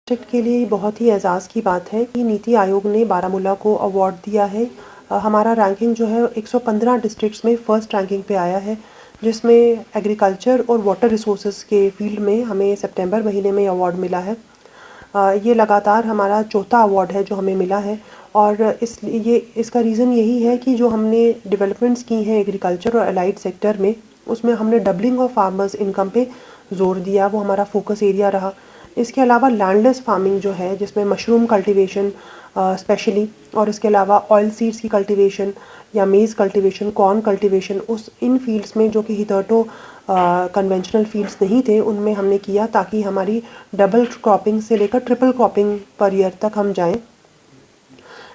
District के लिए बहुत ही एज़ाज़ की बात है कि नीति आयोग ने बारामूला को अवार्ड दिया है। हमारा रैंकिंग जो है 115 डिस्ट्रिक्ट्स में फर्स्ट रैंकिंग पे आया है, जिसमें एग्रीकल्चर और वाटर रिसोर्सेज़ के फील्ड में हमें सितंबर महीने में अवार्ड मिला है। ये लगातार हमारा चौथा अवार्ड है जो हमें मिला है और इसका रीज़न यही है कि जो हमने डेवलपमेंट्स की हैं एग्रीकल्चर और अलाइड सेक्टर में, उसमें हमने डबलिंग ऑफ फार्मर्स इनकम पे ज़ोर दिया, वो हमारा फोकस एरिया रहा। इसके अलावा लैंडलेस फार्मिंग जो है, जिसमें मशरूम कल्टीवेशन स्पेशली, और इसके अलावा ऑयल सीड्स की कल्टीवेशन या मेज़ कल्टीवेशन, कॉर्न कल्टीवेशन, इन फील्ड्स में जो कि हितैषी कन्वेंशनल फील्ड्स नहीं थे, उनमें हमने किया ताकि हमारी डबल क्रॉपिंग से लेकर ट्रिपल क्रॉपिंग पर ईयर तक हम जाएं।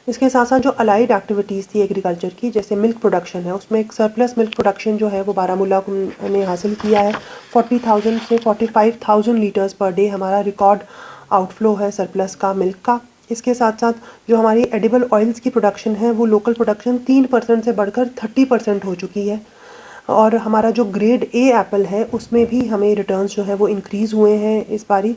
इसके साथ साथ जो अलाइड एक्टिविटीज़ थी एग्रीकल्चर की, जैसे मिल्क प्रोडक्शन है, उसमें एक सरप्लस मिल्क प्रोडक्शन जो है वो बारामूला ने हासिल किया है। 40,000 से 45,000 लीटर्स पर डे हमारा रिकॉर्ड आउटफ्लो है सरप्लस का, मिल्क का। इसके साथ साथ जो हमारी एडिबल ऑयल्स की प्रोडक्शन है, वो लोकल प्रोडक्शन 3% से बढ़कर 30% हो चुकी है। और हमारा जो ग्रेड ए एप्पल है, उसमें भी हमें रिटर्न्स जो है वो इंक्रीज़ हुए हैं इस बारी।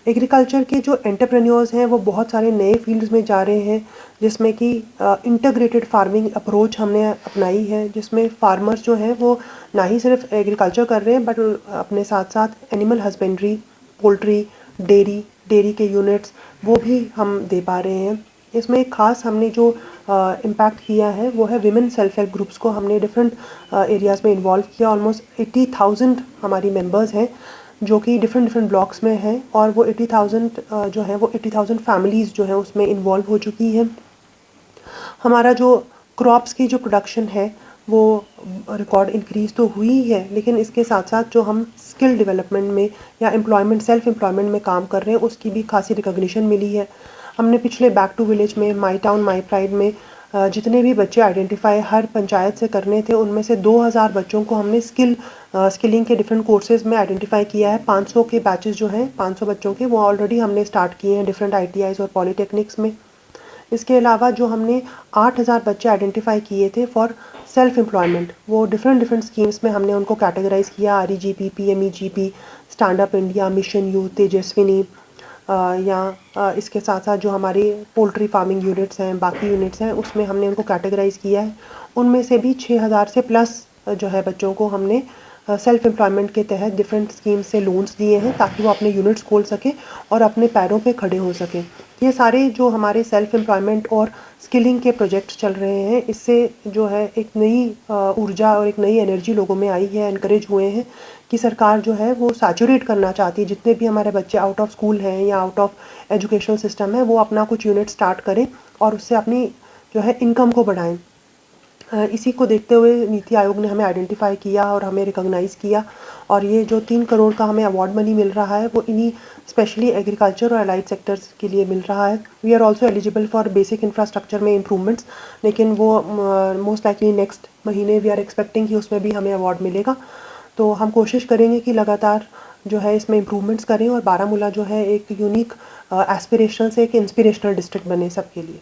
एग्रीकल्चर के जो एंटरप्रेन्योर्स हैं वो बहुत सारे नए फील्ड्स में जा रहे हैं, जिसमें कि इंटीग्रेटेड फार्मिंग अप्रोच हमने अपनाई है, जिसमें फार्मर्स जो हैं वो ना ही सिर्फ एग्रीकल्चर कर रहे हैं बट अपने साथ साथ एनिमल हस्बेंड्री, पोल्ट्री, डेयरी के यूनिट्स वो भी हम दे पा रहे हैं। इसमें एक ख़ास हमने जो इम्पैक्ट किया है वो है विमेन सेल्फ हेल्प ग्रुप्स को हमने डिफरेंट एरियाज़ में इन्वॉल्व किया। ऑलमोस्ट 80,000 हमारी मेंबर्स हैं जो कि डिफरेंट ब्लॉक्स में हैं, और वो 80,000 जो है वो 80,000 फैमिलीज़ जो है उसमें इन्वॉल्व हो चुकी हैं। हमारा जो क्रॉप्स की जो प्रोडक्शन है वो रिकॉर्ड इंक्रीज़ तो हुई है, लेकिन इसके साथ साथ जो हम स्किल डेवलपमेंट में या सेल्फ एम्प्लॉयमेंट में काम कर रहे हैं, उसकी भी खासी रिकॉग्निशन मिली है। हमने पिछले बैक टू विलेज में, माई टाउन माई प्राइड में जितने भी बच्चे आइडेंटिफाई हर पंचायत से करने थे, उनमें से 2,000 बच्चों को हमने स्किलिंग के डिफरेंट कोर्सेज़ में आइडेंटिफाई किया है। 500 के बैचेस जो हैं, 500 बच्चों के, वो ऑलरेडी हमने स्टार्ट किए हैं डिफरेंट ITIs और पॉलीटेक्निक्स में। इसके अलावा जो हमने 8,000 बच्चे आइडेंटिफाई किए थे फॉर सेल्फ एम्प्लॉयमेंट, वो डिफरेंट स्कीम्स में हमने उनको कैटेगराइज किया। REGP, PMEGP, stand up India, mission youth, Tejaswini, इसके साथ साथ जो हमारे पोल्ट्री फार्मिंग यूनिट्स हैं, बाकी यूनिट्स हैं, उसमें हमने उनको कैटेगराइज किया है। उनमें से भी 6,000 से प्लस जो है बच्चों को हमने सेल्फ एम्प्लॉयमेंट के तहत डिफरेंट स्कीम्स से लोन्स दिए हैं ताकि वो अपने यूनिट्स खोल सकें और अपने पैरों पे खड़े हो सकें। ये सारे जो हमारे सेल्फ एम्प्लॉयमेंट और स्किलिंग के प्रोजेक्ट्स चल रहे हैं, इससे जो है एक नई ऊर्जा और एक नई एनर्जी लोगों में आई है, एनकरेज हुए हैं कि सरकार जो है वो सैचुरेट करना चाहती है, जितने भी हमारे बच्चे आउट ऑफ स्कूल हैं या आउट ऑफ एजुकेशनल सिस्टम है, वो अपना कुछ यूनिट स्टार्ट करें और उससे अपनी जो है इनकम को बढ़ाएं। इसी को देखते हुए नीति आयोग ने हमें आइडेंटिफाई किया और हमें रिकॉग्नाइज़ किया, और ये जो 3 करोड़ का हमें अवार्ड मनी मिल रहा है वो इन्हीं स्पेशली एग्रीकल्चर और अलाइड सेक्टर्स के लिए मिल रहा है। We are also eligible for basic infrastructure में इम्प्रूवमेंट्स, लेकिन वो मोस्ट लाइकली नेक्स्ट महीने वी आर एक्सपेक्टिंग कि उसमें भी हमें अवार्ड मिलेगा। तो हम कोशिश करेंगे कि लगातार जो है इसमें इम्प्रूवमेंट्स करें और बारामूला जो है एक यूनिक एस्पिरेशनल से एक इंस्पिरेशनल डिस्ट्रिक्ट बने सबके लिए।